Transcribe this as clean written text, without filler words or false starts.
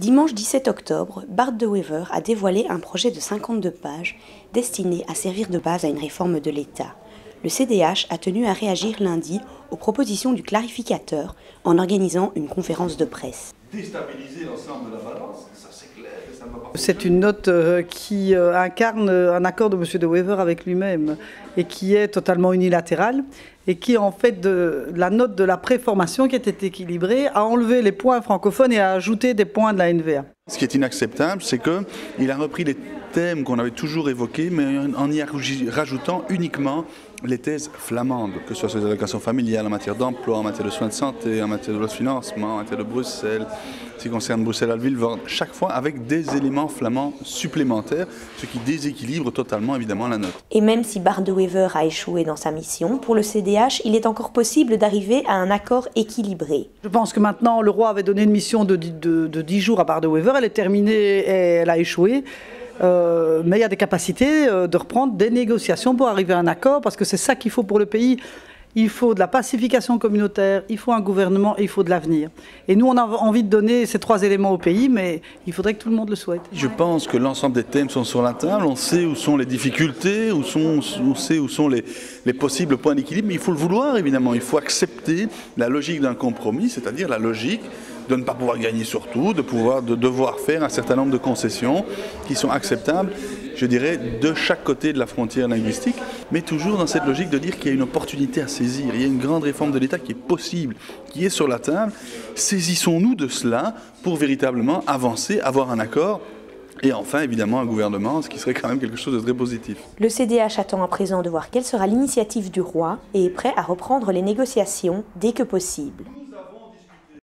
Dimanche 17 octobre, Bart De Wever a dévoilé un projet de 52 pages destiné à servir de base à une réforme de l'État. Le CDH a tenu à réagir lundi aux propositions du clarificateur en organisant une conférence de presse. Déstabiliser l'ensemble de la balance, ça c'est clair. C'est une note qui incarne un accord de M. De Wever avec lui-même et qui est totalement unilatérale et qui en fait la note de la préformation qui était équilibrée a enlevé les points francophones et a ajouté des points de la NVA. Ce qui est inacceptable, c'est qu'il a repris les thèmes qu'on avait toujours évoqués, mais en y rajoutant uniquement les thèses flamandes, que ce soit sur les allocations familiales, en matière d'emploi, en matière de soins de santé, en matière de loi de financement, en matière de Bruxelles, ce qui concerne Bruxelles-Alvilvoorde, chaque fois avec des éléments flamands supplémentaires, ce qui déséquilibre totalement évidemment la note. Et même si Bart De Wever a échoué dans sa mission, pour le CDH, il est encore possible d'arriver à un accord équilibré. Je pense que maintenant, le roi avait donné une mission de 10 jours à Bart De Wever, elle est terminée et elle a échoué. Mais il y a des capacités de reprendre des négociations pour arriver à un accord, parce que c'est ça qu'il faut pour le pays. Il faut de la pacification communautaire, il faut un gouvernement et il faut de l'avenir. Et nous, on a envie de donner ces 3 éléments au pays, mais il faudrait que tout le monde le souhaite. Je pense que l'ensemble des thèmes sont sur la table, on sait où sont les difficultés, on sait où sont les possibles points d'équilibre, mais il faut le vouloir évidemment, il faut accepter la logique d'un compromis, c'est-à-dire la logique de ne pas pouvoir gagner sur tout, de devoir faire un certain nombre de concessions qui sont acceptables, je dirais, de chaque côté de la frontière linguistique, mais toujours dans cette logique de dire qu'il y a une opportunité à saisir. Il y a une grande réforme de l'État qui est possible, qui est sur la table. Saisissons-nous de cela pour véritablement avancer, avoir un accord et enfin, évidemment, un gouvernement, ce qui serait quand même quelque chose de très positif. Le CDH attend à présent de voir quelle sera l'initiative du roi et est prêt à reprendre les négociations dès que possible.